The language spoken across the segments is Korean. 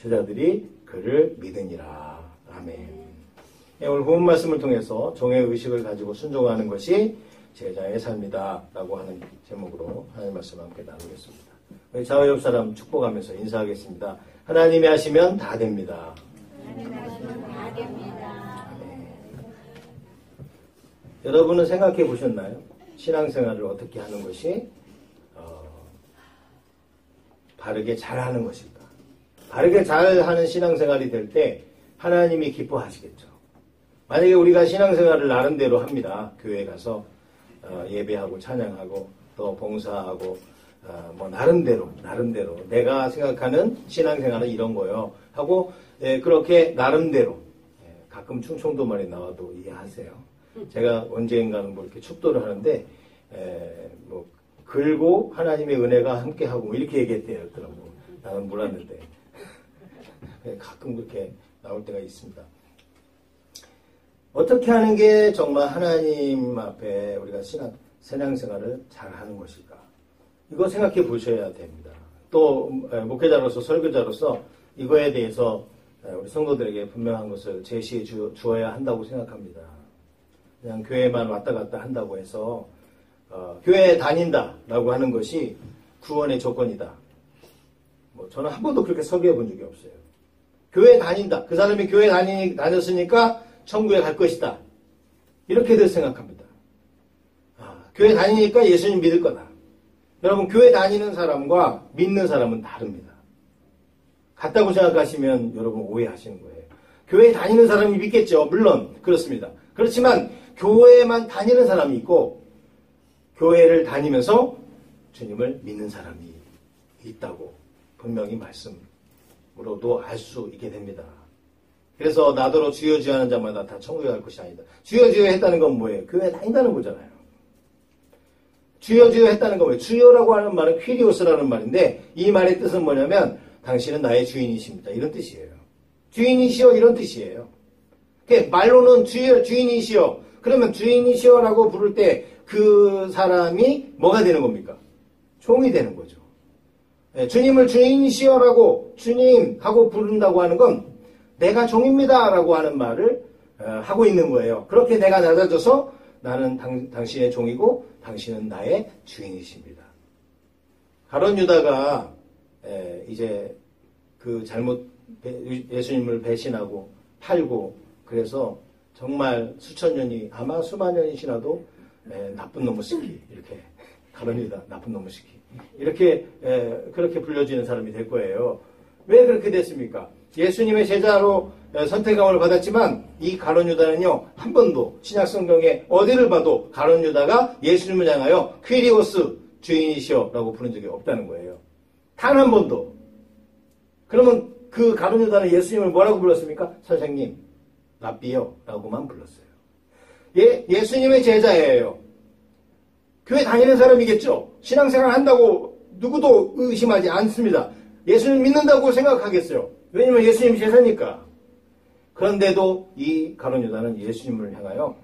제자들이 그를 믿으니라. 아멘. 오늘 본문 말씀을 통해서 종의 의식을 가지고 순종하는 것이 제자의 삶이다 라고 하는 제목으로 하나님 말씀을 함께 나누겠습니다. 우리 좌우 옆 사람 축복하면서 인사하겠습니다. 하나님이 하시면 다 됩니다. 하나님이 하시면 다 됩니다. 아멘. 여러분은 생각해 보셨나요? 신앙생활을 어떻게 하는 것이 바르게 잘하는 것일까? 바르게 잘하는 신앙생활이 될 때 하나님이 기뻐하시겠죠. 만약에 우리가 신앙생활을 나름대로 합니다. 교회에 가서 예배하고 찬양하고 또 봉사하고 뭐 나름대로 내가 생각하는 신앙생활은 이런 거요 하고 그렇게 나름대로 가끔 충청도말이 나와도 이해하세요. 제가 언젠가는 뭐 이렇게 축도를 하는데 뭐 글고 하나님의 은혜가 함께하고 뭐 이렇게 얘기했대요. 나는 몰랐는데 가끔 그렇게 나올 때가 있습니다. 어떻게 하는 게 정말 하나님 앞에 우리가 신앙생활을 잘하는 것일까? 이거 생각해 보셔야 됩니다. 또 목회자로서 설교자로서 이거에 대해서 우리 성도들에게 분명한 것을 제시해 주어야 한다고 생각합니다. 그냥 교회만 왔다 갔다 한다고 해서 교회에 다닌다라고 하는 것이 구원의 조건이다. 뭐 저는 한 번도 그렇게 설교해 본 적이 없어요. 교회에 다닌다. 그 사람이 교회에 다녔으니까 천국에 갈 것이다. 이렇게들 생각합니다. 교회 다니니까 예수님 믿을 거다. 여러분 교회 다니는 사람과 믿는 사람은 다릅니다. 같다고 생각하시면 여러분 오해하시는 거예요. 교회 다니는 사람이 믿겠죠. 물론 그렇습니다. 그렇지만 교회만 다니는 사람이 있고 교회를 다니면서 주님을 믿는 사람이 있다고 분명히 말씀으로도 알 수 있게 됩니다. 그래서 나더러 주여 주여 하는 자마다 다 천국에 갈 것이 아니다. 주여 주여 했다는 건 뭐예요? 교회에 다닌다는 거잖아요. 주여 주여 했다는 건 뭐예요? 주여라고 하는 말은 퀴리오스라는 말인데 이 말의 뜻은 뭐냐면 당신은 나의 주인이십니다. 이런 뜻이에요. 주인이시여 이런 뜻이에요. 말로는 주인이시여. 그러면 주인이시여라고 부를 때 그 사람이 뭐가 되는 겁니까? 종이 되는 거죠. 주님을 주인이시여라고 주님하고 부른다고 하는 건 내가 종입니다라고 하는 말을 하고 있는 거예요. 그렇게 내가 낮아져서 나는 당신의 종이고 당신은 나의 주인이십니다. 가룟 유다가 이제 그 잘못 예수님을 배신하고 팔고 그래서 정말 수천 년이 아마 수만 년이 지나도 나쁜 놈의 새끼 이렇게 가룟 유다 나쁜 놈의 새끼 이렇게 그렇게 불려지는 사람이 될 거예요. 왜 그렇게 됐습니까? 예수님의 제자로 선택함을 받았지만 이 가룟 유다는요 한 번도 신약 성경에 어디를 봐도 가룟 유다가 예수님을 향하여 퀴리오스 주인이시여라고 부른 적이 없다는 거예요. 단 한 번도. 그러면 그 가룟 유다는 예수님을 뭐라고 불렀습니까? 선생님, 랍비여라고만 불렀어요. 예수님의 제자예요. 교회 다니는 사람이겠죠. 신앙생활 한다고 누구도 의심하지 않습니다. 예수님 믿는다고 생각하겠어요. 왜냐면 예수님 제자니까. 그런데도 이 가룟 유다는 예수님을 향하여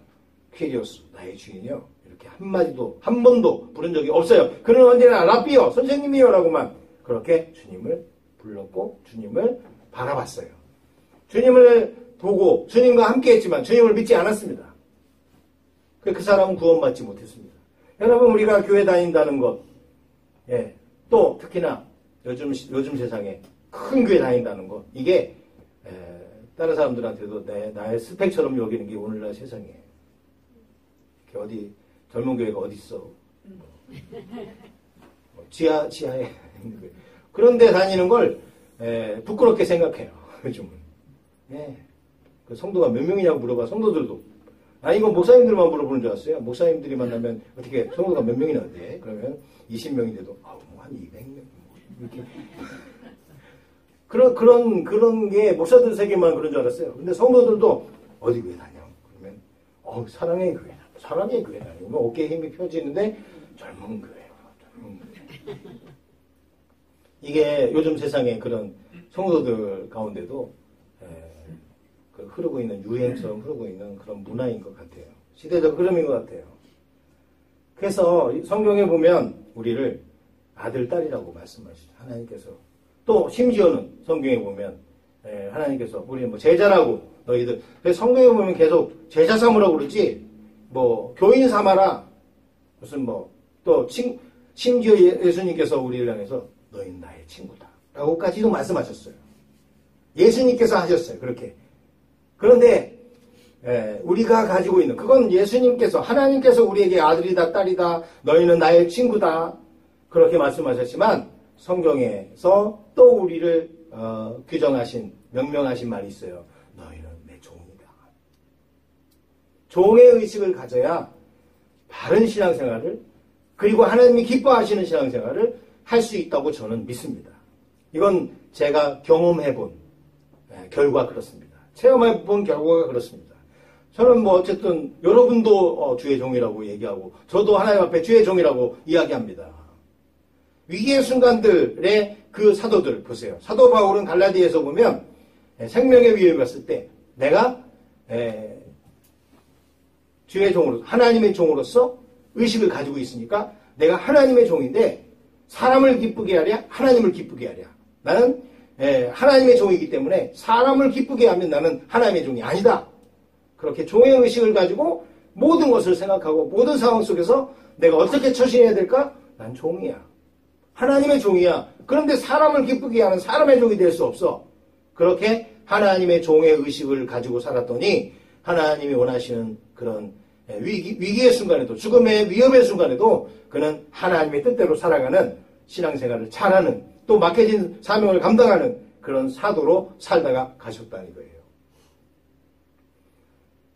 퀴리오스 나의 주인이요 이렇게 한마디도 한 번도 부른 적이 없어요. 그는 언제나 랍비요 선생님이요 라고만 그렇게 주님을 불렀고 주님을 바라봤어요. 주님을 보고 주님과 함께 했지만 주님을 믿지 않았습니다. 그 사람은 구원받지 못했습니다. 여러분 우리가 교회 다닌다는 것 또 특히나 요즘 세상에 큰 교회 다닌다는 것 이게 다른 사람들한테도 나의 스펙처럼 여기는 게 오늘날 세상이에요. 어디 젊은 교회가 어디 있어? 지하에 있는 교회. 그런데 다니는 걸 부끄럽게 생각해요. 요즘은. 그 성도가 몇 명이냐고 물어봐. 성도들도. 이건 목사님들만 물어보는 줄 알았어요. 목사님들이 만나면 어떻게 성도가 몇 명이나 돼? 그러면 20명인데도 한 200명 이렇게. 그런 게 목사들 세계만 그런 줄 알았어요. 근데 성도들도 어디 교회 다녀? 그러면 사랑의 교회 다니면 어깨에 힘이 펴지는데 젊은 교회. 이게 요즘 세상에 그런 성도들 가운데도 흐르고 있는 유행처럼 흐르고 있는 그런 문화인 것 같아요. 시대적 흐름인 것 같아요. 그래서 성경에 보면 우리를 아들, 딸이라고 말씀하시죠. 하나님께서. 또 심지어는 성경에 보면 하나님께서 우리 뭐 제자라고 너희들 그래서 성경에 보면 계속 제자 삼으라고 그러지 뭐 교인 삼아라 무슨 뭐 또 심지어 예수님께서 우리를 향해서 너희는 나의 친구다 라고까지도 말씀하셨어요. 예수님께서 하셨어요. 그렇게. 그런데 우리가 가지고 있는 그건 예수님께서 하나님께서 우리에게 아들이다 딸이다 너희는 나의 친구다 그렇게 말씀하셨지만 성경에서 또 우리를 규정하신 명명하신 말이 있어요. 너희는 내 종이다. 종의 의식을 가져야 바른 신앙생활을 그리고 하나님이 기뻐하시는 신앙생활을 할 수 있다고 저는 믿습니다. 이건 제가 경험해본 결과 그렇습니다. 체험해본 결과가 그렇습니다. 저는 뭐 어쨌든 여러분도 주의 종이라고 얘기하고 저도 하나님 앞에 주의 종이라고 이야기합니다. 위기의 순간들의 그 사도들 보세요. 사도 바울은 갈라디아에서 보면 생명의 위협이 왔을 때 내가 주의 종으로 하나님의 종으로서 의식을 가지고 있으니까 내가 하나님의 종인데 사람을 기쁘게 하랴 하나님을 기쁘게 하랴 나는 하나님의 종이기 때문에 사람을 기쁘게 하면 나는 하나님의 종이 아니다. 그렇게 종의 의식을 가지고 모든 것을 생각하고 모든 상황 속에서 내가 어떻게 처신해야 될까? 난 종이야. 하나님의 종이야. 그런데 사람을 기쁘게 하는 사람의 종이 될 수 없어. 그렇게 하나님의 종의 의식을 가지고 살았더니 하나님이 원하시는 그런 위기의 순간에도 죽음의 위협의 순간에도 그는 하나님의 뜻대로 살아가는 신앙생활을 잘하는 또 맡겨진 사명을 감당하는 그런 사도로 살다가 가셨다는 거예요.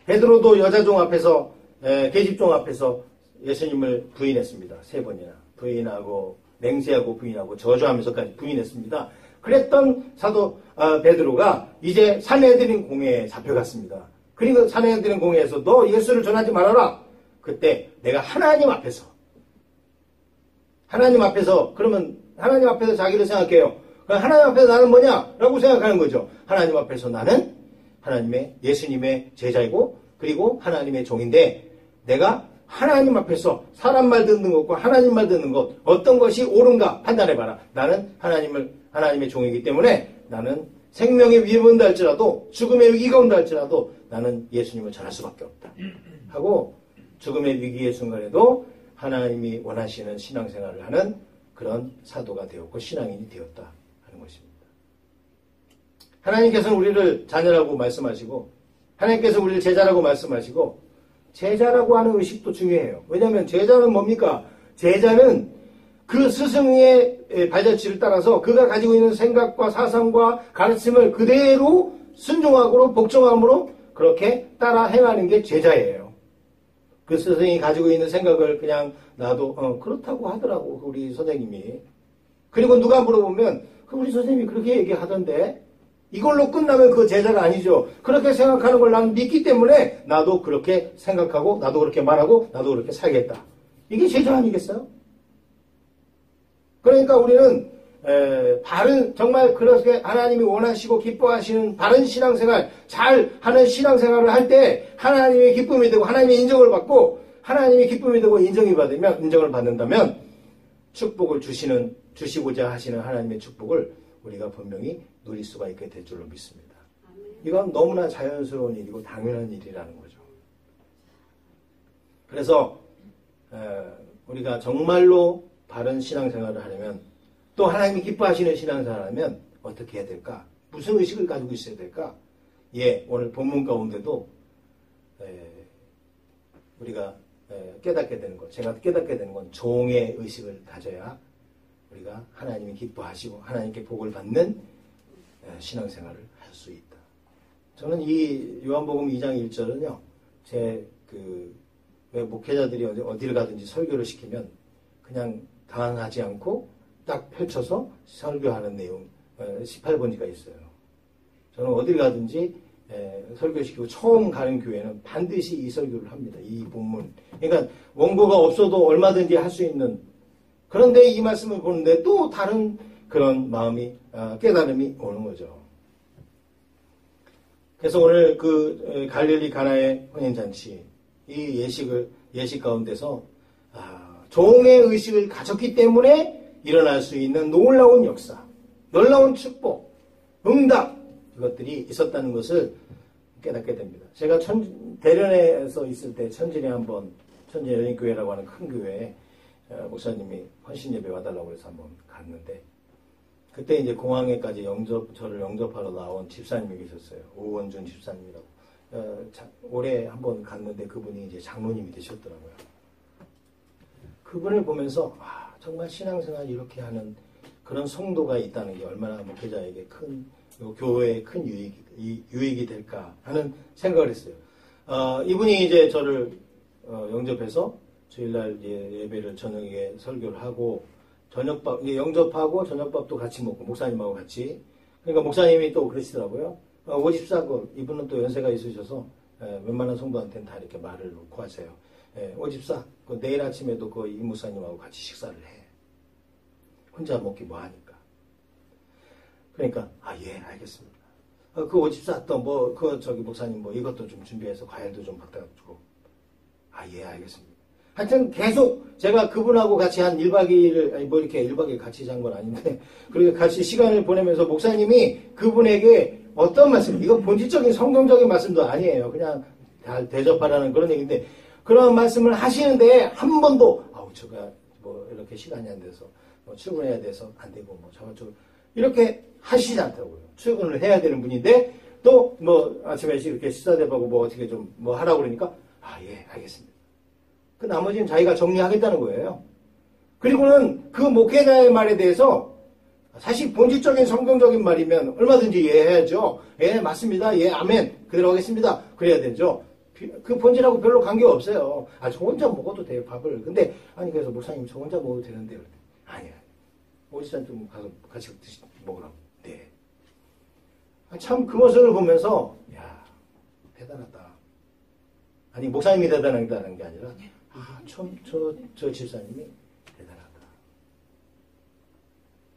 베드로도 여자종 앞에서 계집종 앞에서 예수님을 부인했습니다. 3번이나 부인하고 맹세하고 부인하고 저주하면서까지 부인했습니다. 그랬던 사도 베드로가 이제 산헤드린 공회에 잡혀갔습니다. 그리고 산헤드린 공회에서 너 예수를 전하지 말아라. 그때 내가 하나님 앞에서 그러면 하나님 앞에서 자기를 생각해요. 하나님 앞에서 나는 뭐냐? 라고 생각하는 거죠. 하나님 앞에서 나는 하나님의 예수님의 제자이고 그리고 하나님의 종인데 내가 하나님 앞에서 사람 말 듣는 것과 하나님 말 듣는 것 어떤 것이 옳은가 판단해봐라. 나는 하나님의 종이기 때문에 나는 생명의 위협이 온다 할지라도 죽음의 위기가 온다 할지라도 나는 예수님을 전할 수밖에 없다 하고 죽음의 위기의 순간에도 하나님이 원하시는 신앙생활을 하는 그런 사도가 되었고 신앙인이 되었다 하는 것입니다. 하나님께서는 우리를 자녀라고 말씀하시고 하나님께서 우리를 제자라고 말씀하시고 제자라고 하는 의식도 중요해요. 왜냐하면 제자는 뭡니까? 제자는 그 스승의 발자취를 따라서 그가 가지고 있는 생각과 사상과 가르침을 그대로 순종하고 복종함으로 그렇게 따라 행하는 게 제자예요. 그 스승이 가지고 있는 생각을 그냥 나도 그렇다고 하더라고 우리 선생님이. 그리고 누가 물어보면 우리 선생님이 그렇게 얘기하던데 이걸로 끝나면 그 제자가 아니죠. 그렇게 생각하는 걸 나는 믿기 때문에 나도 그렇게 생각하고 나도 그렇게 말하고 나도 그렇게 살겠다. 이게 제자 아니겠어요? 그러니까 우리는 바른 정말 그렇게 하나님이 원하시고 기뻐하시는 바른 신앙생활 잘하는 신앙생활을 할 때 하나님의 기쁨이 되고 하나님의 인정을 받고 하나님의 기쁨이 되고 인정을 받는다면 축복을 주시고자 하시는 하나님의 축복을 우리가 분명히 누릴 수가 있게 될 줄로 믿습니다. 이건 너무나 자연스러운 일이고 당연한 일이라는 거죠. 그래서 우리가 정말로 바른 신앙생활을 하려면 또 하나님이 기뻐하시는 신앙생활을 하면 어떻게 해야 될까? 무슨 의식을 가지고 있어야 될까? 오늘 본문 가운데도 우리가 깨닫게 되는 것, 제가 깨닫게 되는 건 종의 의식을 가져야 우리가 하나님이 기뻐하시고 하나님께 복을 받는 신앙생활을 할 수 있다. 저는 이 요한복음 2장 1절은요. 왜 목회자들이 어디를 가든지 설교를 시키면 그냥 당황하지 않고 딱 펼쳐서 설교하는 내용 18번지가 있어요. 저는 어디를 가든지 설교시키고 처음 가는 교회는 반드시 이 설교를 합니다. 이 본문. 그러니까 원고가 없어도 얼마든지 할 수 있는 그런데 이 말씀을 보는데 또 다른 그런 마음이 깨달음이 오는 거죠. 그래서 오늘 그 갈릴리 가나의 혼인잔치 이 예식 가운데서 종의 의식을 가졌기 때문에 일어날 수 있는 놀라운 역사, 놀라운 축복, 응답 그것들이 있었다는 것을 깨닫게 됩니다. 제가 대련에서 있을 때 천진에 한번 천진여인교회라고 하는 큰 교회에 목사님이 헌신 예배 와달라고 해서 한번 갔는데 그때 이제 공항에까지 저를 영접하러 나온 집사님이 계셨어요. 오원준 집사님이라고. 올해 한번 갔는데 그분이 이제 장로님이 되셨더라고요. 그분을 보면서 정말 신앙생활 이렇게 하는 그런 성도가 있다는 게 얼마나 목회자에게 교회에 큰 유익이 될까 하는 생각을 했어요. 이분이 이제 저를 영접해서 주일날 예배를 저녁에 설교를 하고 저녁밥 영접하고 저녁밥도 같이 먹고 목사님하고 같이. 그러니까 목사님이 또 그러시더라고요. 54그 이분은 또 연세가 있으셔서 웬만한 성도한테는 다 이렇게 말을 놓고 하세요. 54 내일 아침에도 그 이 목사님하고 같이 식사를 해. 혼자 먹기 뭐하니까. 그러니까 예 알겠습니다. 그 54 또 목사님 이것도 좀 준비해서 과일도 좀 갖다 주고. 예 알겠습니다. 하여튼 계속 제가 그분하고 같이 한 1박 2일을 이렇게 1박 2일 같이 잔 건 아닌데 그렇게 같이 시간을 보내면서 목사님이 그분에게 어떤 말씀, 이거 본질적인 성경적인 말씀도 아니에요. 그냥 다 대접하라는 그런 얘기인데 그런 말씀을 하시는데 한 번도 제가 이렇게 시간이 안 돼서 출근해야 돼서 안 되고 저쪽 이렇게 하시지 않다고요. 출근을 해야 되는 분인데 또 아침에 이렇게 시사대하고 어떻게 좀 하라고 그러니까 예 알겠습니다. 그 나머지는 자기가 정리하겠다는 거예요. 그리고는 그 목회자의 말에 대해서 사실 본질적인 성경적인 말이면 얼마든지 이해해야죠. 예, 맞습니다. 예, 아멘. 그대로 하겠습니다. 그래야 되죠. 그 본질하고 별로 관계가 없어요. 저 혼자 먹어도 돼요, 밥을. 근데, 그래서 목사님 저 혼자 먹어도 되는데요. 아니야. 오지산 좀 가서 같이 먹으라고. 네. 참, 그 모습을 보면서, 대단하다. 목사님이 대단하다는 게 아니라, 참, 저 집사님이 대단하다.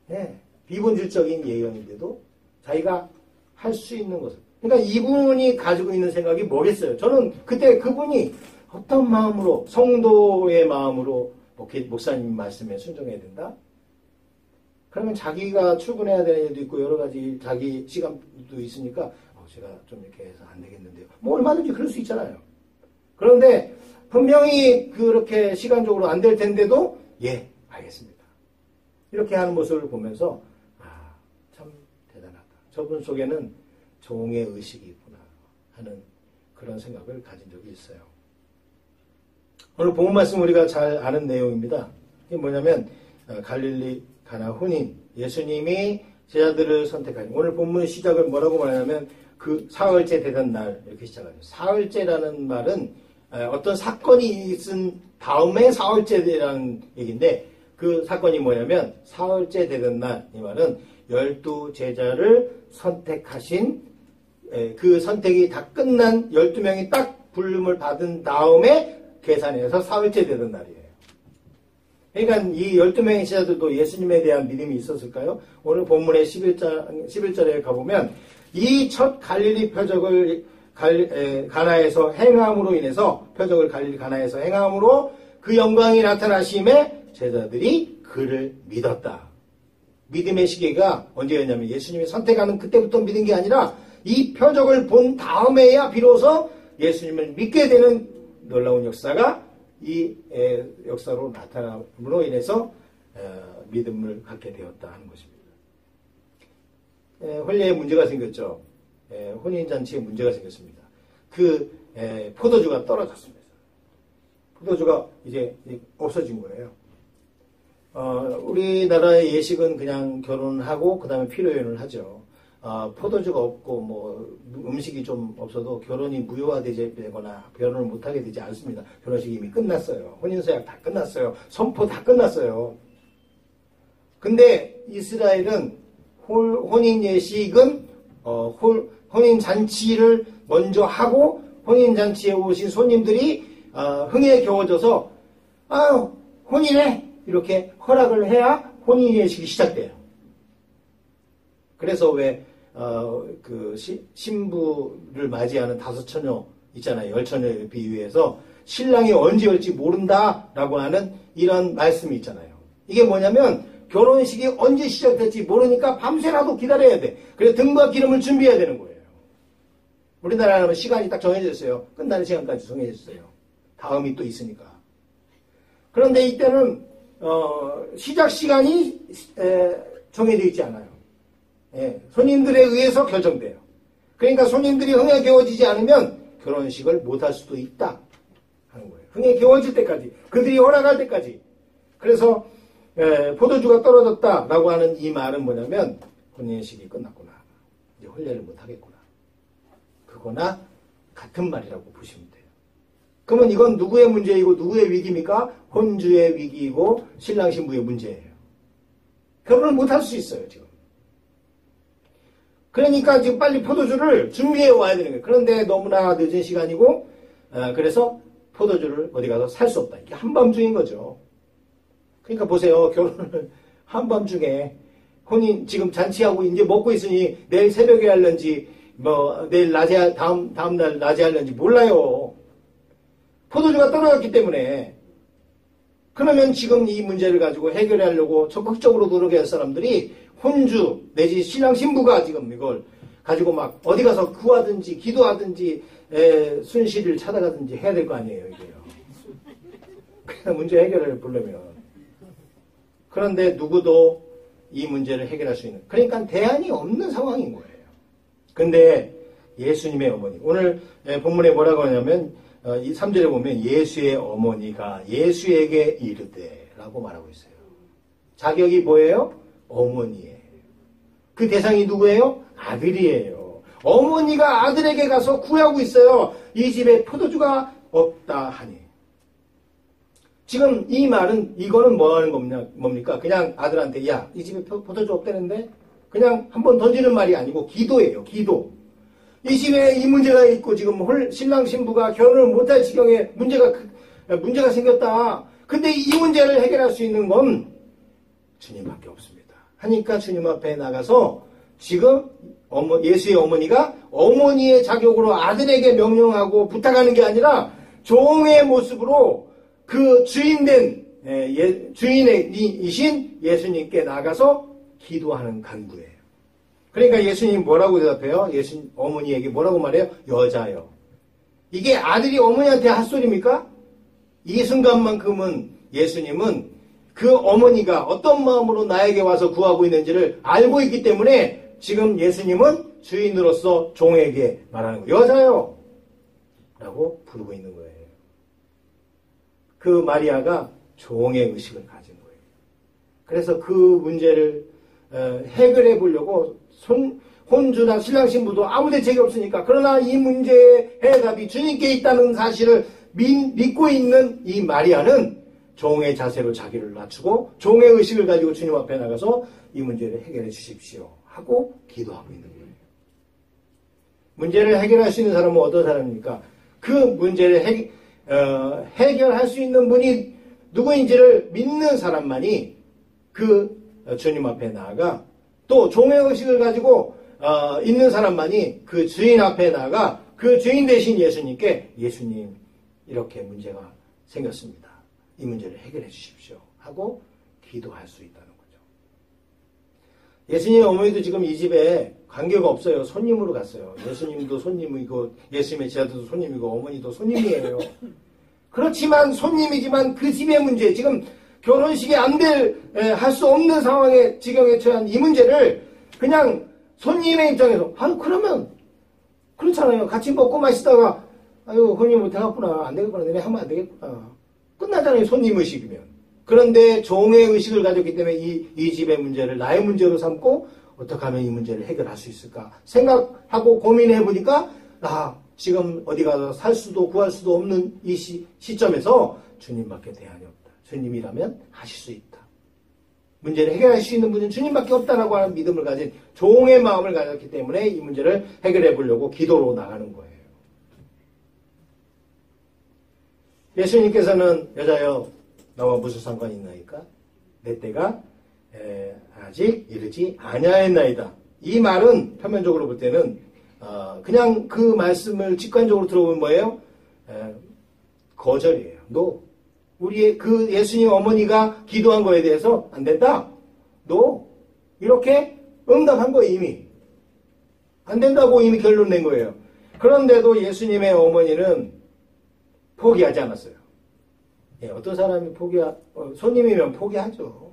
네. 비본질적인 예언인데도 자기가 할 수 있는 것을. 그러니까 이분이 가지고 있는 생각이 뭐겠어요? 저는 그때 그분이 어떤 마음으로, 성도의 마음으로 목사님 말씀에 순종해야 된다? 그러면 자기가 출근해야 되는 일도 있고 여러 가지 자기 시간도 있으니까 제가 좀 이렇게 해서 안 되겠는데요. 얼마든지 그럴 수 있잖아요. 그런데 분명히 그렇게 시간적으로 안 될 텐데도 예, 알겠습니다. 이렇게 하는 모습을 보면서 참 대단하다. 저분 속에는 종의 의식이 있구나 하는 그런 생각을 가진 적이 있어요. 오늘 본문 말씀 우리가 잘 아는 내용입니다. 이게 뭐냐면 갈릴리 가나 혼인, 예수님이 제자들을 선택하니 오늘 본문의 시작을 뭐라고 말하냐면 그 사흘째 되던 날 이렇게 시작하죠. 사흘째라는 말은 어떤 사건이 있은 다음에 사흘째라는 얘기인데 그 사건이 뭐냐면 사흘째 되던 날 이 말은 12제자를 선택하신 그 선택이 다 끝난 12명이 딱 부름을 받은 다음에 계산해서 사흘째 되던 날이에요. 그러니까 이 12명의 제자들도 예수님에 대한 믿음이 있었을까요? 오늘 본문의 11절에 가보면 이 첫 갈릴리 표적을 가나에서 행함으로 인해서 표적을 갈릴리 가나에서 행함으로 그 영광이 나타나심에 제자들이 그를 믿었다. 믿음의 시기가 언제였냐면 예수님이 선택하는 그때부터 믿은 게 아니라 이 표적을 본 다음에야 비로소 예수님을 믿게 되는 놀라운 역사가 이 역사로 나타남으로 인해서 믿음을 갖게 되었다 하는 것입니다. 혼례에 문제가 생겼죠. 혼인잔치에 문제가 생겼습니다. 포도주가 떨어졌습니다. 포도주가 이제 없어진 거예요. 우리나라의 예식은 그냥 결혼하고 그 다음에 피로연을 하죠. 포도주가 없고 음식이 좀 없어도 결혼이 무효화되거나 결혼을 못하게 되지 않습니다. 결혼식이 이미 끝났어요. 혼인서약 다 끝났어요. 선포 다 끝났어요. 근데 이스라엘은 혼인 예식은 혼인잔치를 먼저 하고 혼인잔치에 오신 손님들이 흥에 겨워져서 혼인해! 이렇게 허락을 해야 혼인 예식이 시작돼요. 그래서 왜 신부를 맞이하는 5처녀 있잖아요. 10처녀에 비유해서 신랑이 언제 올지 모른다라고 하는 이런 말씀이 있잖아요. 이게 뭐냐면 결혼식이 언제 시작될지 모르니까 밤새라도 기다려야 돼. 그래서 등과 기름을 준비해야 되는 거예요. 우리나라는 시간이 딱 정해져 있어요. 끝나는 시간까지 정해져 있어요. 다음이 또 있으니까. 그런데 이때는 시작 시간이 정해져 있지 않아요. 손님들에 의해서 결정돼요. 그러니까 손님들이 흥에 겨워지지 않으면 결혼식을 못할 수도 있다 하는 거예요. 흥에 겨워질 때까지, 그들이 허락할 때까지. 그래서 포도주가 떨어졌다라고 하는 이 말은 뭐냐면 혼인식이 끝났구나. 이제 혼례를 못하겠구나. 그거나 같은 말이라고 보시면 돼요. 그러면 이건 누구의 문제이고 누구의 위기입니까? 혼주의 위기이고 신랑 신부의 문제예요. 결혼을 못할 수 있어요, 지금. 그러니까 지금 빨리 포도주를 준비해 와야 되는 거예요. 그런데 너무나 늦은 시간이고, 그래서 포도주를 어디 가서 살 수 없다. 이게 한밤중인 거죠. 그러니까 보세요. 결혼을 한밤중에 혼인 지금 잔치하고 이제 먹고 있으니 내일 새벽에 할런지 내일 낮에 다음날 낮에 할런지 몰라요. 포도주가 떨어졌기 때문에. 그러면 지금 이 문제를 가지고 해결하려고 적극적으로 노력할 사람들이 혼주 내지 신랑 신부가 지금 이걸 가지고 막 어디 가서 구하든지 기도하든지 순실을 찾아가든지 해야 될 거 아니에요, 이게요. 그냥 문제 해결을 보려면. 그런데 누구도 이 문제를 해결할 수 있는, 그러니까 대안이 없는 상황인 거예요. 근데 예수님의 어머니, 오늘 본문에 뭐라고 하냐면 이 3절에 보면 예수의 어머니가 예수에게 이르되 라고 말하고 있어요. 자격이 뭐예요? 어머니예요. 그 대상이 누구예요? 아들이에요. 어머니가 아들에게 가서 구하고 있어요. 이 집에 포도주가 없다 하니. 지금 이 말은, 이거는 뭐 하는 뭡니까? 그냥 아들한테, 야, 이 집에 포도주 없다는데? 그냥 한번 던지는 말이 아니고 기도예요, 기도. 이 집에 이 문제가 있고 지금 신랑 신부가 결혼을 못할 지경에 문제가 생겼다. 근데 이 문제를 해결할 수 있는 건 주님밖에 없습니다. 하니까 주님 앞에 나가서 지금 예수의 어머니가 어머니의 자격으로 아들에게 명령하고 부탁하는 게 아니라 종의 모습으로 그 주인된 주인이신 예수님께 나가서 기도하는 간구예요. 그러니까 예수님 뭐라고 대답해요? 예수님 어머니에게 뭐라고 말해요? 여자요. 이게 아들이 어머니한테 핫소리입니까? 이 순간만큼은 예수님은 그 어머니가 어떤 마음으로 나에게 와서 구하고 있는지를 알고 있기 때문에 지금 예수님은 주인으로서 종에게 말하는 거예요. 여자요. 라고 부르고 있는 거예요. 그 마리아가 종의 의식을 가진 거예요. 그래서 그 문제를 해결해 보려고 혼주나 신랑 신부도 아무 대책이 없으니까, 그러나 이 문제의 해답이 주님께 있다는 사실을 믿고 있는 이 마리아는 종의 자세로 자기를 낮추고 종의 의식을 가지고 주님 앞에 나가서 이 문제를 해결해 주십시오 하고 기도하고 있는 거예요. 문제를 해결할 수 있는 사람은 어떤 사람입니까? 그 문제를 해결할 수 있는 분이 누구인지를 믿는 사람만이 그 주님 앞에 나아가, 또 종의 의식을 가지고 있는 사람만이 그 주인 앞에 나아가 그 주인 되신 예수님께, 예수님 이렇게 문제가 생겼습니다. 이 문제를 해결해 주십시오 하고 기도할 수 있다는 거죠. 예수님의 어머니도 지금 이 집에 관계가 없어요. 손님으로 갔어요. 예수님도 손님이고 예수님의 제자들도 손님이고 어머니도 손님이에요. 그렇지만 손님이지만 그 집의 문제, 지금 결혼식이 할 수 없는 상황에 지경에 처한 이 문제를 그냥 손님의 입장에서, 그러면 그렇잖아요. 같이 먹고 마시다가 혼인 못해갖구나, 안 되겠구나, 내내 하면 안 되겠구나, 끝나잖아요. 손님 의식이면. 그런데 종의 의식을 가졌기 때문에 이 집의 문제를 나의 문제로 삼고 어떻게 하면 이 문제를 해결할 수 있을까 생각하고 고민해 보니까, 지금 어디 가서 살 수도 구할 수도 없는 이 시점에서 주님밖에 대안이 없다. 주님이라면 하실 수 있다. 문제를 해결할 수 있는 분은 주님밖에 없다라고 하는 믿음을 가진 종의 마음을 가졌기 때문에 이 문제를 해결해 보려고 기도로 나가는 거예요. 예수님께서는 여자여 나와 무슨 상관이 있나이까? 내 때가 아직 이르지 아니하였나이다. 이 말은 표면적으로 볼 때는 그냥 그 말씀을 직관적으로 들어보면 뭐예요? 거절이에요. 우리의 그 예수님 어머니가 기도한 거에 대해서 안 된다. 너 이렇게 응답한 거예요. 이미 안 된다고 이미 결론 낸 거예요. 그런데도 예수님의 어머니는 포기하지 않았어요. 예, 어떤 사람이 손님이면 포기하죠.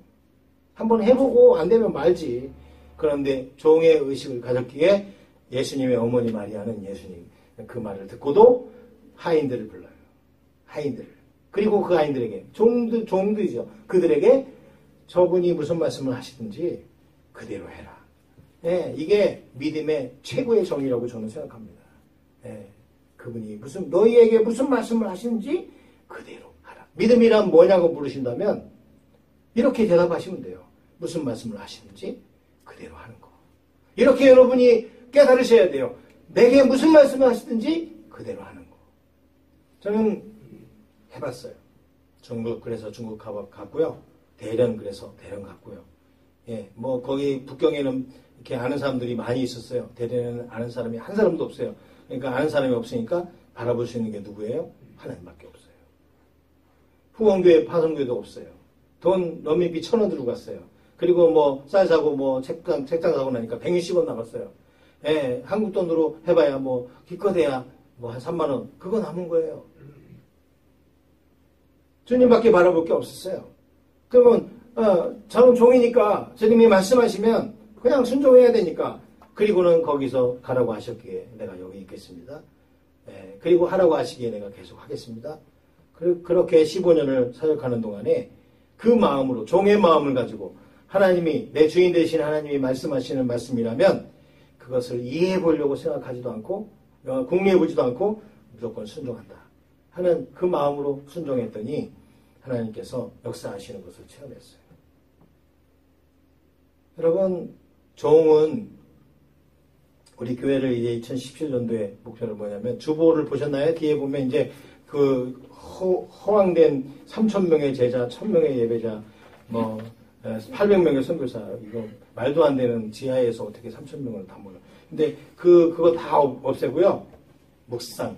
한번 해보고 안 되면 말지. 그런데 종의 의식을 가졌기에 예수님의 어머니 마리아는 예수님 그 말을 듣고도 하인들을 불러요. 하인들을. 그리고 그 하인들에게 종들이죠. 그들에게 저분이 무슨 말씀을 하시든지 그대로 해라. 예, 이게 믿음의 최고의 정의라고 저는 생각합니다. 예, 그분이 너희에게 무슨 말씀을 하시는지 그대로 하라. 믿음이란 뭐냐고 물으신다면 이렇게 대답하시면 돼요. 무슨 말씀을 하시는지 그대로 하는 거. 이렇게 여러분이 깨달으셔야 돼요. 내게 무슨 말씀을 하시든지 그대로 하는 거. 저는 해봤어요. 그래서 중국 갔고요. 그래서 대련 갔고요. 예, 거기 북경에는 이렇게 아는 사람들이 많이 있었어요. 대련에는 아는 사람이 한 사람도 없어요. 그러니까 아는 사람이 없으니까 바라볼 수 있는 게 누구예요? 하나님밖에 없어요. 후원교회, 파송교회도 없어요. 돈 런민비 1,000원 들고 갔어요. 그리고 쌀 사고 책장 사고 나니까 160원 나갔어요. 예, 한국 돈으로 해봐야 기껏해야 한 3만 원. 그거 남은 거예요. 주님밖에 바라볼 게 없었어요. 그러면 저는 종이니까 주님이 말씀하시면 그냥 순종해야 되니까 그리고는 거기서 가라고 하셨기에 내가 여기 있겠습니다. 예, 그리고 하라고 하시기에 내가 계속 하겠습니다. 그렇게 15년을 사역하는 동안에 그 마음으로 종의 마음을 가지고 하나님이 내 주인 되신 하나님이 말씀하시는 말씀이라면 그것을 이해해 보려고 생각하지도 않고 궁리해 보지도 않고 무조건 순종한다 하는 그 마음으로 순종했더니 하나님께서 역사하시는 것을 체험했어요. 여러분, 종은 우리 교회를 이제 2017년도에 목표를 뭐냐면 주보를 보셨나요? 뒤에 보면 이제 그 허황된 3,000명의 제자, 1,000명의 예배자, 800명의 선교사, 이거 말도 안 되는 지하에서 어떻게 3,000명을 다 모여. 근데 그거 다 없애고요. 묵상,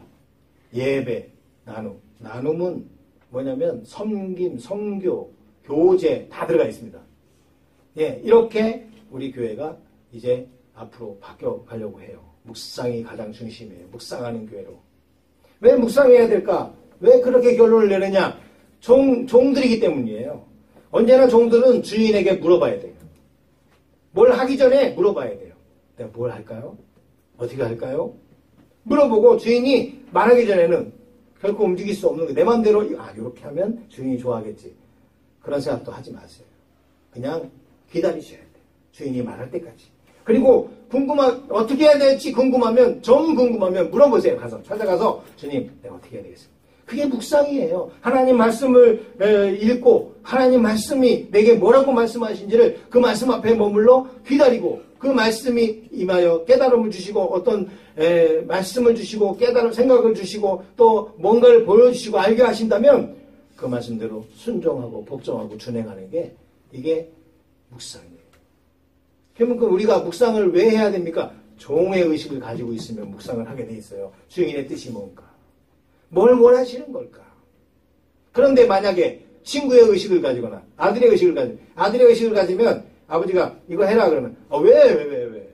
예배, 나눔. 나눔은 뭐냐면 섬김, 성교, 교제 다 들어가 있습니다. 예, 이렇게 우리 교회가 이제 앞으로 바뀌어 가려고 해요. 묵상이 가장 중심이에요. 묵상하는 교회로. 왜 묵상해야 될까? 왜 그렇게 결론을 내느냐? 종들이기 때문이에요. 언제나 종들은 주인에게 물어봐야 돼요. 뭘 하기 전에 물어봐야 돼요. 내가 뭘 할까요? 어떻게 할까요? 물어보고 주인이 말하기 전에는 결코 움직일 수 없는 거. 내 맘대로 이렇게 하면 주인이 좋아하겠지. 그런 생각도 하지 마세요. 그냥 기다리셔야 돼요. 주인이 말할 때까지. 그리고 어떻게 해야 될지 궁금하면 물어보세요. 찾아가서 주님 내가 어떻게 해야 되겠습니까? 그게 묵상이에요. 하나님 말씀을 읽고 하나님 말씀이 내게 뭐라고 말씀하신지를 그 말씀 앞에 머물러 기다리고 그 말씀이 임하여 깨달음을 주시고 어떤 말씀을 주시고 생각을 주시고 또 뭔가를 보여주시고 알게 하신다면 그 말씀대로 순종하고 복종하고 준행하는 게 이게 묵상이에요. 그러면 우리가 묵상을 왜 해야 됩니까? 종의 의식을 가지고 있으면 묵상을 하게 돼 있어요. 주인의 뜻이 뭔가? 뭘 원하시는 걸까? 그런데 만약에 친구의 의식을 가지거나 아들의 의식을 가지면 아버지가 이거 해라 그러면 왜?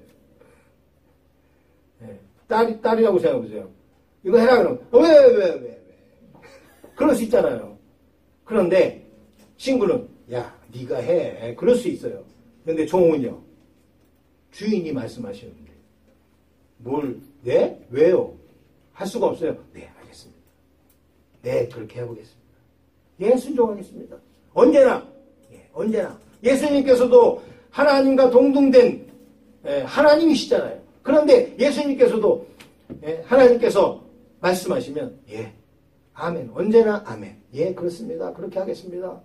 네, 딸이라고 생각해보세요. 이거 해라 그러면 왜? 그럴 수 있잖아요. 그런데 친구는 야 네가 해. 그럴 수 있어요. 그런데 종은요. 주인이 말씀하시는데 네? 왜요? 할 수가 없어요. 네, 알겠습니다. 네, 그렇게 해보겠습니다. 예, 순종하겠습니다. 언제나 예수님께서도 하나님과 동등된 하나님이시잖아요. 그런데 예수님께서도 하나님께서 말씀하시면 예, 아멘. 언제나 아멘. 예, 그렇습니다. 그렇게 하겠습니다.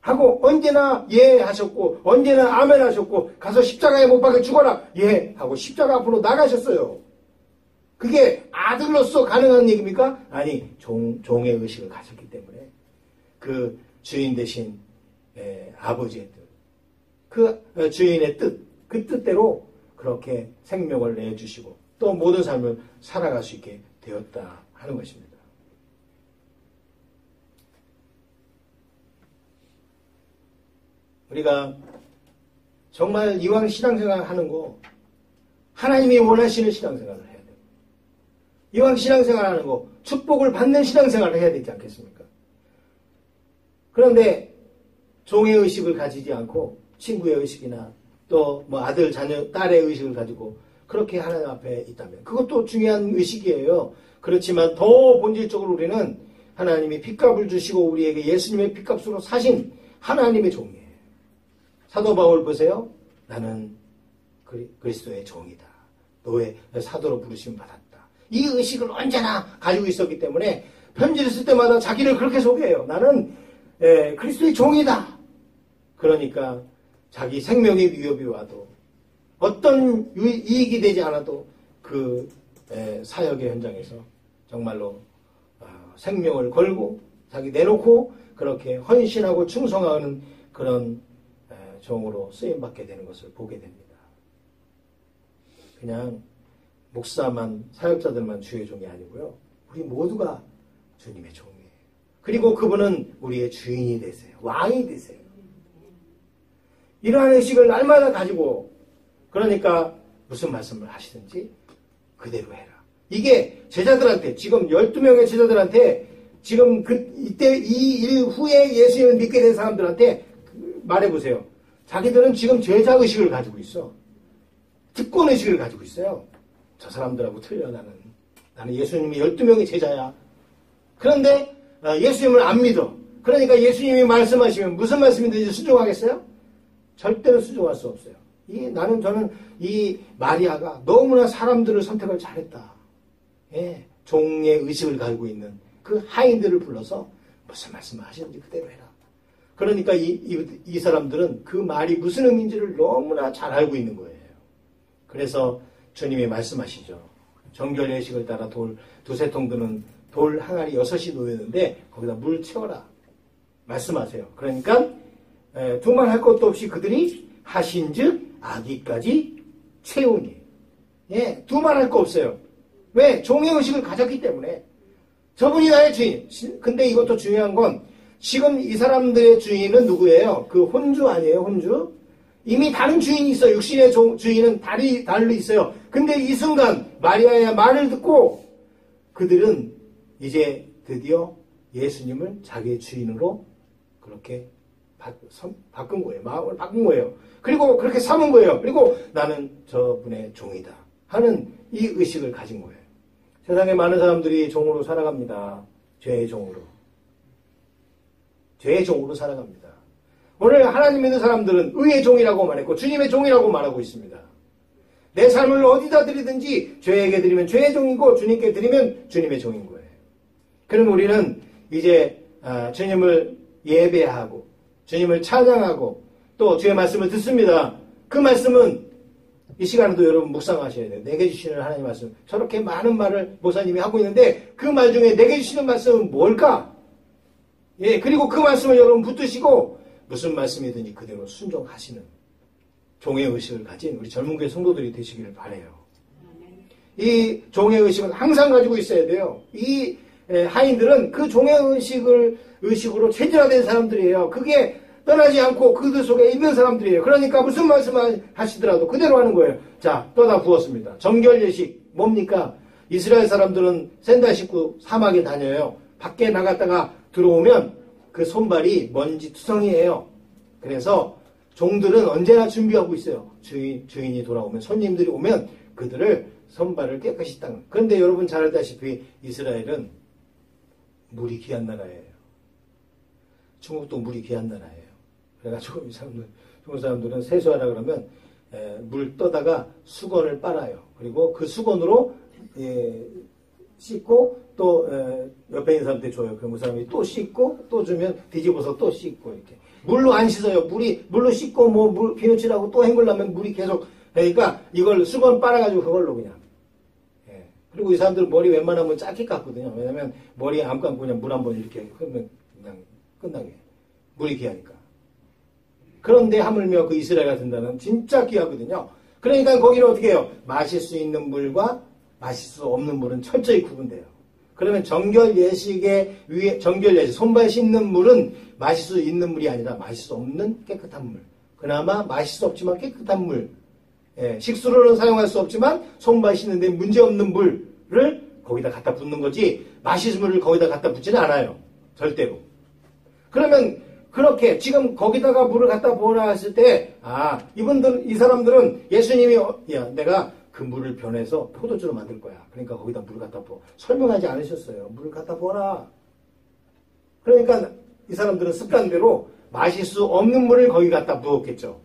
하고 언제나 예 하셨고 언제나 아멘 하셨고 가서 십자가에 못 박혀 죽어라 예 하고 십자가 앞으로 나가셨어요. 그게 아들로서 가능한 얘기입니까? 아니 종의 의식을 가졌기 때문에 그 주인 되신 아버지의 뜻, 그 주인의 뜻, 그 뜻대로 그렇게 생명을 내주시고 또 모든 삶을 살아갈 수 있게 되었다 하는 것입니다. 우리가 정말 이왕 신앙생활 하는 거 하나님이 원하시는 신앙생활을 해야 돼요. 이왕 신앙생활 하는 거 축복을 받는 신앙생활을 해야 되지 않겠습니까? 그런데 종의 의식을 가지지 않고 친구의 의식이나 또 뭐 아들, 자녀, 딸의 의식을 가지고 그렇게 하나님 앞에 있다면 그것도 중요한 의식이에요. 그렇지만 더 본질적으로 우리는 하나님이 핏값을 주시고 우리에게 예수님의 핏값으로 사신 하나님의 종이에요. 사도 바울 보세요. 나는 그리스도의 종이다. 너의 사도로 부르심 받았다. 이 의식을 언제나 가지고 있었기 때문에 편지를 쓸 때마다 자기를 그렇게 소개해요. 나는 그리스도의 종이다. 그러니까 자기 생명의 위협이 와도 어떤 이익이 되지 않아도 그 사역의 현장에서 정말로 생명을 걸고 자기 내놓고 그렇게 헌신하고 충성하는 그런 종으로 쓰임받게 되는 것을 보게 됩니다. 그냥 목사만 사역자들만 주의 종이 아니고요. 우리 모두가 주님의 종이에요. 그리고 그분은 우리의 주인이 되세요. 왕이 되세요. 이러한 의식을 날마다 가지고 그러니까 무슨 말씀을 하시든지 그대로 해라. 이게 제자들한테 지금 12명의 제자들한테 지금 이때 이 일 후에 예수님을 믿게 된 사람들한테 말해보세요. 자기들은 지금 제자의식을 가지고 있어. 특권의식을 가지고 있어요. 저 사람들하고 틀려 나는 예수님이 12명의 제자야. 그런데 예수님을 안 믿어. 그러니까 예수님이 말씀하시면 무슨 말씀인지 순종하겠어요? 절대로 순종할 수 없어요. 저는 이 마리아가 너무나 사람들을 선택을 잘했다. 예, 종의 의식을 가지고 있는 그 하인들을 불러서 무슨 말씀을 하시는지 그대로 해라. 그러니까 이 사람들은 그 말이 무슨 의미인지를 너무나 잘 알고 있는 거예요. 그래서 주님이 말씀하시죠. 정결 예식을 따라 두세 통 드는 돌 항아리 6이 놓였는데 거기다 물 채워라. 말씀하세요. 그러니까 두말할 것도 없이 그들이 하신즉 아기까지 채우니. 예, 두말할 거 없어요. 왜? 종의 의식을 가졌기 때문에. 저분이 나의 주인. 근데 이것도 중요한 건 지금 이 사람들의 주인은 누구예요? 그 혼주 아니에요? 혼주? 이미 다른 주인이 있어요. 육신의 주인은 달리 있어요. 근데 이 순간 마리아의 말을 듣고 그들은 이제 드디어 예수님을 자기의 주인으로 그렇게 바꾼 거예요. 마음을 바꾼 거예요. 그리고 그렇게 삼은 거예요. 그리고 나는 저분의 종이다 하는 이 의식을 가진 거예요. 세상에 많은 사람들이 종으로 살아갑니다. 죄의 종으로. 죄의 종으로 살아갑니다. 오늘 하나님 믿는 사람들은 의의 종이라고 말했고 주님의 종이라고 말하고 있습니다. 내 삶을 어디다 드리든지 죄에게 드리면 죄의 종이고 주님께 드리면 주님의 종인 거예요. 그럼 우리는 이제 주님을 예배하고 주님을 찬양하고 또 주의 말씀을 듣습니다. 그 말씀은 이 시간에도 여러분 묵상하셔야 돼요. 내게 주시는 하나님 말씀. 저렇게 많은 말을 목사님이 하고 있는데 그 말 중에 내게 주시는 말씀은 뭘까? 예, 그리고 그 말씀을 여러분 붙드시고 무슨 말씀이든지 그대로 순종하시는 종의 의식을 가진 우리 젊은교회 성도들이 되시기를 바라요. 이 종의 의식은 항상 가지고 있어야 돼요. 이 하인들은 그 종의 의식으로 체질화된 사람들이에요. 그게 떠나지 않고 그들 속에 있는 사람들이에요. 그러니까 무슨 말씀을 하시더라도 그대로 하는 거예요. 자, 떠다 부었습니다. 정결 예식 뭡니까? 이스라엘 사람들은 샌들 신고 사막에 다녀요. 밖에 나갔다가 들어오면 그 손발이 먼지 투성이에요. 그래서 종들은 언제나 준비하고 있어요. 주인이 돌아오면 손님들이 오면 그들을 손발을 깨끗이 닦는. 그런데 여러분 잘 알다시피 이스라엘은 물이 귀한 나라예요. 중국도 물이 귀한 나라예요. 그래가지고 중국 사람들은 세수하라 그러면 물 떠다가 수건을 빨아요. 그리고 그 수건으로 씻고 또 옆에 있는 사람한테 줘요. 그럼 그 사람이 또 씻고 또 주면 뒤집어서 또 씻고 이렇게. 물로 안 씻어요. 물로 씻고 물 비누칠하고 또 헹굴려면 물이 계속 그러니까 이걸 수건 빨아가지고 그걸로 그냥. 그리고 이 사람들 머리 웬만하면 짧게 깎거든요. 왜냐면 머리 안 감고 그냥 물 한번 이렇게 흐르면 그냥 끝나게. 물이 귀하니까. 그런데 하물며 그 이스라엘 같은 데는 진짜 귀하거든요. 그러니까 거기는 어떻게 해요? 마실 수 있는 물과 마실 수 없는 물은 철저히 구분돼요. 그러면 정결 예식, 손발 씻는 물은 마실 수 있는 물이 아니라 마실 수 없는 깨끗한 물. 그나마 마실 수 없지만 깨끗한 물, 식수로는 사용할 수 없지만 손발 씻는데 문제없는 물을 거기다 갖다 붓는 거지 마실 물을 거기다 갖다 붓지는 않아요. 절대로. 그러면 그렇게 지금 거기다가 물을 갖다 부어라 했을 때 이 사람들은 예수님이 내가 그 물을 변해서 포도주로 만들 거야. 그러니까 거기다 물을 갖다 부어. 설명하지 않으셨어요. 물을 갖다 부어라. 그러니까 이 사람들은 습관대로 마실 수 없는 물을 거기 갖다 부었겠죠.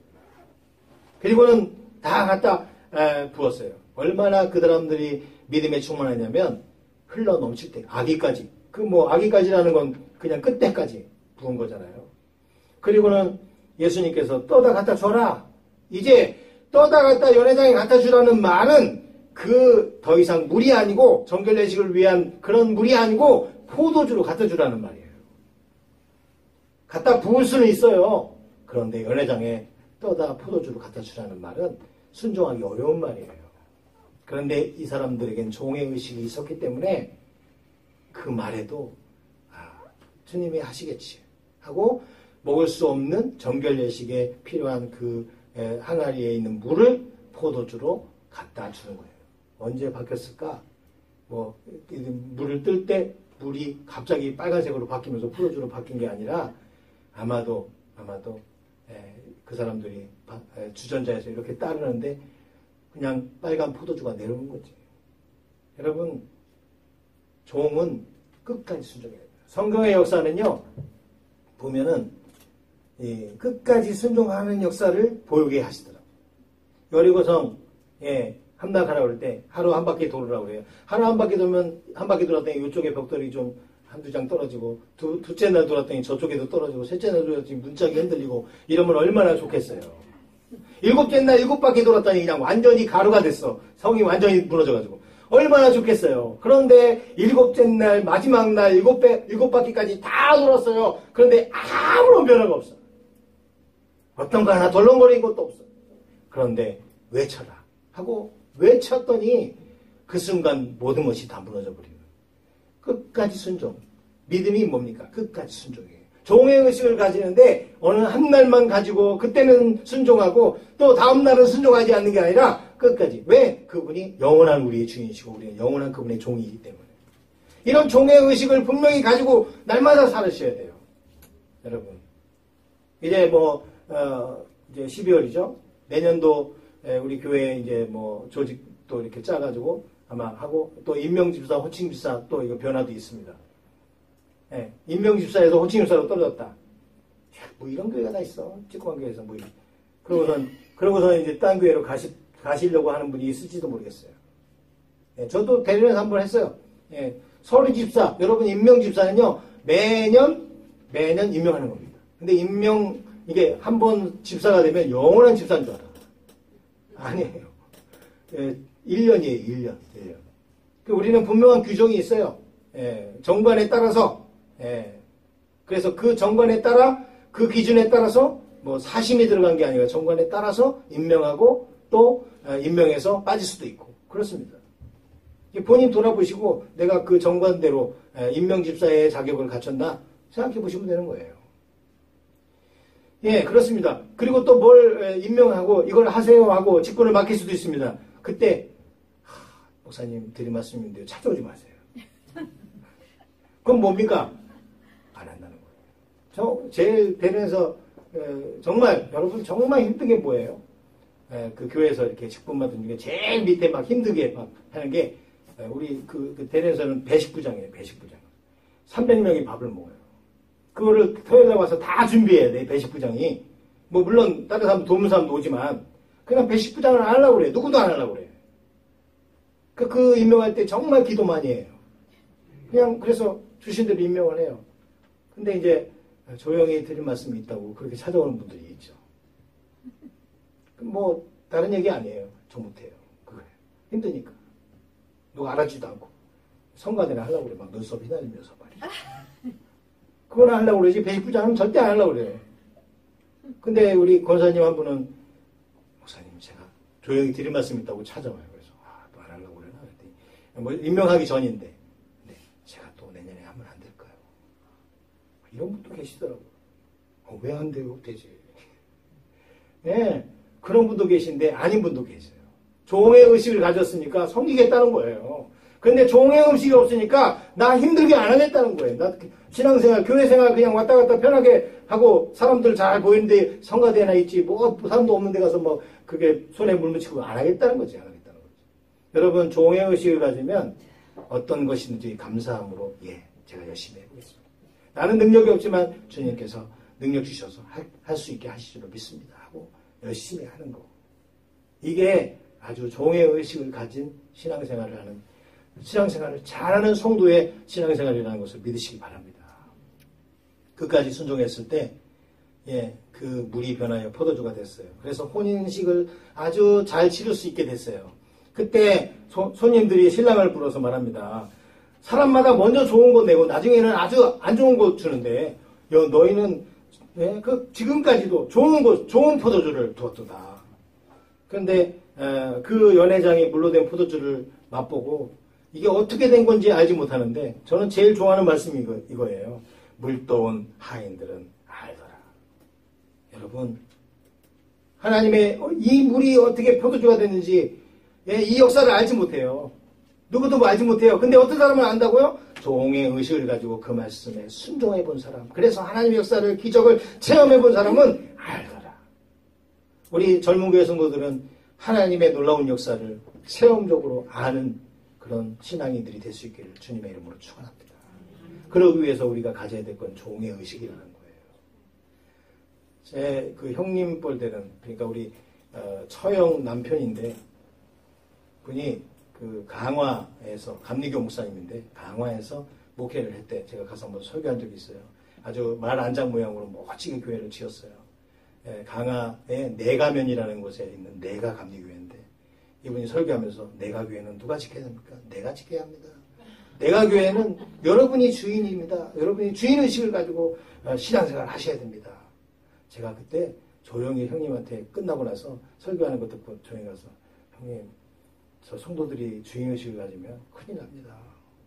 그리고는 다 갖다 부었어요. 얼마나 그 사람들이 믿음에 충만하냐면 흘러 넘칠 때 아기까지. 아기까지라는 건 그냥 끝때까지 부은 거잖아요. 그리고는 예수님께서 떠다 갖다 줘라. 이제 떠다 갖다 연회장에 갖다 주라는 말은 더 이상 물이 아니고 정결례식을 위한 그런 물이 아니고 포도주로 갖다 주라는 말이에요. 갖다 부을 수는 있어요. 그런데 연회장에 떠다 포도주로 갖다 주라는 말은 순종하기 어려운 말이에요. 그런데 이 사람들에겐 종의 의식이 있었기 때문에 그 말에도 주님이 하시겠지 하고 먹을 수 없는 정결례식에 필요한 그 항아리에 있는 물을 포도주로 갖다 주는 거예요. 언제 바뀌었을까? 물을 뜰 때 물이 갑자기 빨간색으로 바뀌면서 포도주로 바뀐 게 아니라 아마도 그 사람들이 주전자에서 이렇게 따르는데 그냥 빨간 포도주가 내려오는 거지. 여러분, 종은 끝까지 순종해야 돼요. 성경의 역사는요, 보면은 끝까지 순종하는 역사를 보이게 하시더라고요. 여리고성 함락하라고 그럴 때 하루 한 바퀴 돌으라고 그래요. 하루 한 바퀴 돌면 한 바퀴 돌았더니 이쪽에 벽돌이 좀 한두 장 떨어지고 둘째 날 돌았더니 저쪽에도 떨어지고 셋째 날 돌았더니 문짝이 흔들리고 이러면 얼마나 좋겠어요. 일곱째 날 7바퀴 돌았더니 그냥 완전히 가루가 됐어. 성이 완전히 무너져가지고 얼마나 좋겠어요. 그런데 7째 날 마지막 날 7바퀴까지 다 돌았어요. 그런데 아무런 변화가 없어. 어떤 거 하나 덜렁거리는 것도 없어. 그런데 외쳐라 하고 외쳤더니 그 순간 모든 것이 다 무너져 버리는. 끝까지 순종. 믿음이 뭡니까? 끝까지 순종이에요. 종의 의식을 가지는데 어느 한 날만 가지고 그때는 순종하고 또 다음 날은 순종하지 않는 게 아니라 끝까지. 왜? 그분이 영원한 우리의 주인이시고 우리는 영원한 그분의 종이기 때문에. 이런 종의 의식을 분명히 가지고 날마다 살으셔야 돼요. 여러분. 이제 이제 12월이죠. 내년도 우리 교회 이제 조직도 이렇게 짜가지고 아마 하고 또 임명집사, 호칭집사 또 이거 변화도 있습니다. 임명집사에서 호칭집사로 떨어졌다. 이런 교회가 다 있어. 찍고한 교회에서 그러고서 이제 딴 교회로 가시려고 하는 분이 있을지도 모르겠어요. 저도 대련에서 한번 했어요. 서류집사, 여러분 임명집사는요 매년 임명하는 겁니다. 근데 이게 한 번 집사가 되면 영원한 집사인 줄 알아. 아니에요. 1년이에요, 1년. 우리는 분명한 규정이 있어요. 정관에 따라서, 그래서 그 정관에 따라, 그 기준에 따라서, 사심이 들어간 게 아니라 정관에 따라서 임명하고 또 임명해서 빠질 수도 있고, 그렇습니다. 본인 돌아보시고 내가 그 정관대로 임명집사의 자격을 갖췄나 생각해 보시면 되는 거예요. 그렇습니다. 그리고 또 뭘 임명하고 이걸 하세요 하고 직분을 맡길 수도 있습니다. 그때 목사님 드린 말씀인데요. 찾아오지 마세요. 그럼 뭡니까? 안 한다는 거예요. 제일 대련에서 정말 여러분 정말 힘든 게 뭐예요? 그 교회에서 이렇게 직분 맡은 중에 제일 밑에 막 힘들게 막 하는 게 우리 그 대련에서는 배식부장이에요. 배식부장. 300명이 밥을 먹어요. 그거를 토요일에 와서 다 준비해야 돼, 배식부장이. 물론, 다른 사람 도우는 사람도 오지만, 그냥 배식부장을 안 하려고 그래. 누구도 안 하려고 그래. 그 임명할 때 정말 기도 많이 해요. 그냥, 그래서 주신 대로 임명을 해요. 근데 이제, 조용히 드린 말씀이 있다고 그렇게 찾아오는 분들이 있죠. 다른 얘기 아니에요. 저 못해요. 그거예요. 힘드니까. 누가 알아주지도 않고. 성가대나 하려고 그래. 막 눈썹 휘날리면서 말이야. 그건 하려고 그러지 배식부장은 절대 안 하려고 그래요. 근데 우리 권사님 한 분은 목사님 제가 조용히 드린 말씀 있다고 찾아와요. 그래서 또 안 하려고 그러나 그랬더니 임명하기 전인데 제가 또 내년에 하면 안 될까요? 이런 분도 계시더라고요. 왜 안 돼요? 되지. 예, 그런 분도 계신데 아닌 분도 계세요. 종의 의식을 가졌으니까 섬기겠다는 거예요. 근데 종의 의식이 없으니까 나 힘들게 안 하겠다는 거예요. 나 신앙생활, 교회생활 그냥 왔다 갔다 편하게 하고 사람들 잘 보이는데 성가대나 있지 뭐 사람도 없는 데 가서 뭐 그게 손에 물 묻히고 안 하겠다는 거지. 안 하겠다는 거지. 여러분 종의 의식을 가지면 어떤 것이든지 감사함으로 예, 제가 열심히 해보겠습니다. 나는 능력이 없지만 주님께서 능력 주셔서 할 수 있게 하실 줄 믿습니다 하고 열심히 하는 거. 이게 아주 종의 의식을 가진 신앙생활을 하는 신앙생활을 잘하는 성도의 신앙생활이라는 것을 믿으시기 바랍니다. 끝까지 순종했을 때 예, 그 물이 변하여 포도주가 됐어요. 그래서 혼인식을 아주 잘 치를 수 있게 됐어요. 그때 손님들이 신랑을 불러서 말합니다. 사람마다 먼저 좋은 거 내고 나중에는 아주 안 좋은 거 주는데 너희는 예, 지금까지도 좋은 포도주를 두었도다. 그런데 그 연회장이 물로 된 포도주를 맛보고 이게 어떻게 된 건지 알지 못하는데 저는 제일 좋아하는 말씀이 이거예요. 물떠온 하인들은 알더라. 여러분 하나님의 이 물이 어떻게 포도주가 됐는지 예, 이 역사를 알지 못해요. 누구도 알지 못해요. 근데 어떤 사람은 안다고요? 종의 의식을 가지고 그 말씀에 순종해 본 사람. 그래서 하나님의 역사를 기적을 체험해 본 사람은 알더라. 우리 젊은 교회 성도들은 하나님의 놀라운 역사를 체험적으로 아는 그런 신앙인들이 될 수 있기를 주님의 이름으로 축원합니다. 그러기 위해서 우리가 가져야 될 건 종의 의식이라는 거예요. 제 그 형님 뻘들은 그러니까 우리 처형 남편인데 분이 그 강화에서 감리교 목사님인데 강화에서 목회를 했대. 제가 가서 한번 설교한 적이 있어요. 아주 말 안장 모양으로 멋지게 교회를 지었어요. 예, 강화의 내가면이라는 곳에 있는 내가 감리교회인데 이분이 설교하면서 내가 교회는 누가 지켜야 됩니까? 내가 지켜야 합니다. 내가 교회는 여러분이 주인입니다. 여러분이 주인의식을 가지고 신앙생활을 하셔야 됩니다. 제가 그때 조용히 형님한테 끝나고 나서 설교하는 거 듣고 조용히 가서 형님 저 성도들이 주인의식을 가지면 큰일 납니다.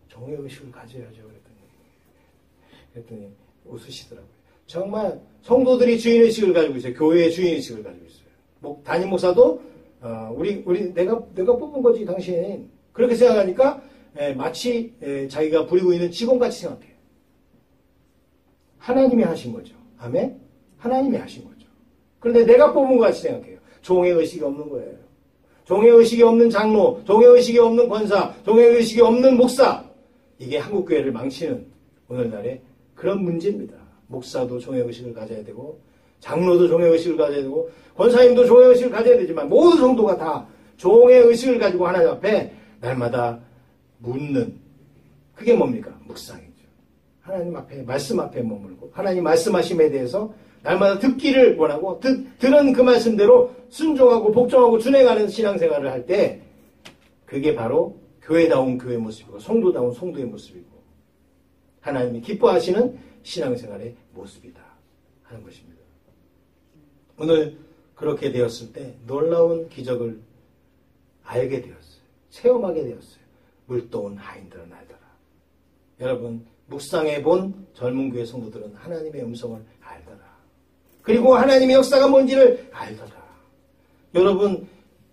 종의의식을 가져야죠. 그랬더니 웃으시더라고요. 정말 성도들이 주인의식을 가지고 있어요. 교회의 주인의식을 가지고 있어요. 담임 목사도 내가 뽑은 거지 당신. 그렇게 생각하니까 마치 자기가 부리고 있는 직원같이 생각해요. 하나님이 하신 거죠. 아멘? 하나님이 하신 거죠. 그런데 내가 뽑은 것 같이 생각해요. 종의 의식이 없는 거예요. 종의 의식이 없는 장로, 종의 의식이 없는 권사, 종의 의식이 없는 목사. 이게 한국교회를 망치는 오늘날의 그런 문제입니다. 목사도 종의 의식을 가져야 되고 장로도 종의 의식을 가져야 되고 권사님도 종의 의식을 가져야 되지만 모든 성도가 다 종의 의식을 가지고 하나님 앞에 날마다 묻는 그게 뭡니까? 묵상이죠. 하나님 앞에 말씀 앞에 머물고 하나님 말씀하심에 대해서 날마다 듣기를 원하고 들은 그 말씀대로 순종하고 복종하고 준행하는 신앙생활을 할 때 그게 바로 교회다운 교회 모습이고 성도다운 성도의 모습이고 하나님이 기뻐하시는 신앙생활의 모습이다 하는 것입니다. 오늘 그렇게 되었을 때 놀라운 기적을 알게 되었어요. 체험하게 되었어요. 물떠온 하인들은 알더라. 여러분 묵상해 본 젊은 교회 성도들은 하나님의 음성을 알더라. 그리고 하나님의 역사가 뭔지를 알더라. 여러분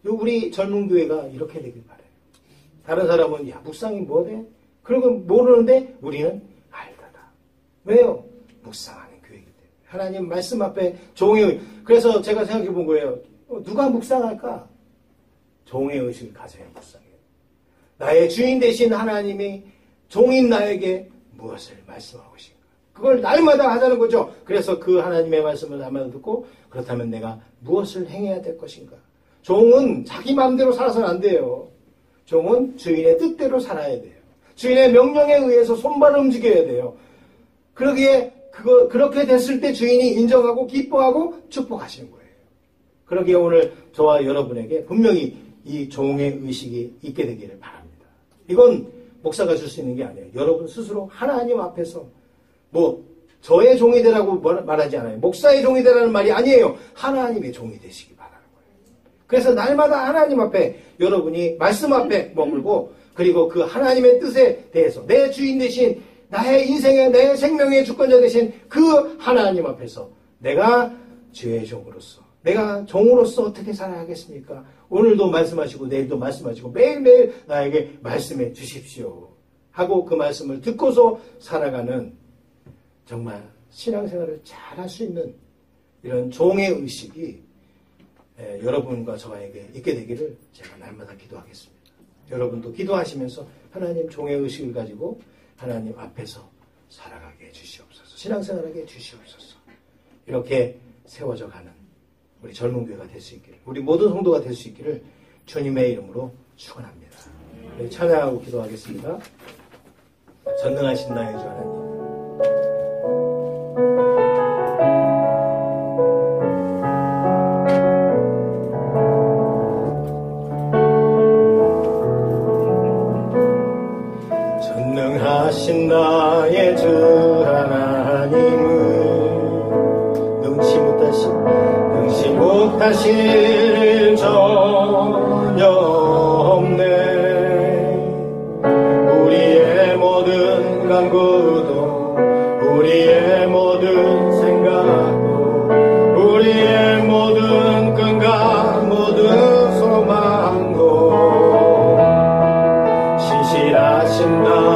우리 젊은 교회가 이렇게 되길 바라요. 다른 사람은 야 묵상이 뭐래? 그리고 모르는데 우리는 알더라. 왜요? 묵상하는 교회이기 때문에. 하나님 말씀 앞에 종의 그래서 제가 생각해 본 거예요. 누가 묵상할까? 종의 의식을 가져야 묵상해요. 나의 주인 되신 하나님이 종인 나에게 무엇을 말씀하고 계신가? 그걸 날마다 하자는 거죠. 그래서 그 하나님의 말씀을 날마다 듣고 그렇다면 내가 무엇을 행해야 될 것인가? 종은 자기 마음대로 살아서는 안 돼요. 종은 주인의 뜻대로 살아야 돼요. 주인의 명령에 의해서 손발을 움직여야 돼요. 그러기에 그렇게 됐을 때 주인이 인정하고 기뻐하고 축복하시는 거예요. 그러기에 오늘 저와 여러분에게 분명히 이 종의 의식이 있게 되기를 바랍니다. 이건 목사가 줄 수 있는 게 아니에요. 여러분 스스로 하나님 앞에서 저의 종이 되라고 말하지 않아요. 목사의 종이 되라는 말이 아니에요. 하나님의 종이 되시기 바라는 거예요. 그래서 날마다 하나님 앞에 여러분이 말씀 앞에 머물고 그리고 그 하나님의 뜻에 대해서 내 주인 되신 나의 인생의 내 생명의 주권자 되신 그 하나님 앞에서 내가 주의 종으로서 내가 종으로서 어떻게 살아가겠습니까? 오늘도 말씀하시고 내일도 말씀하시고 매일매일 나에게 말씀해 주십시오. 하고 그 말씀을 듣고서 살아가는 정말 신앙생활을 잘 할 수 있는 이런 종의 의식이 여러분과 저에게 있게 되기를 제가 날마다 기도하겠습니다. 여러분도 기도하시면서 하나님 종의 의식을 가지고 하나님 앞에서 살아가게 해주시옵소서. 신앙생활하게 해주시옵소서. 이렇게 세워져 가는 우리 젊은 교회가 될 수 있기를, 우리 모든 성도가 될 수 있기를 주님의 이름으로 축원합니다. 네, 찬양하고 기도하겠습니다. 전능하신 나의 주 하나님, 전능하신 나의 주 하나님은 능치 못하실 일 전혀 없네. 우리의 모든 간구도, 우리의 모든 생각도, 우리의 모든 끈과 모든 소망도 신실하신 나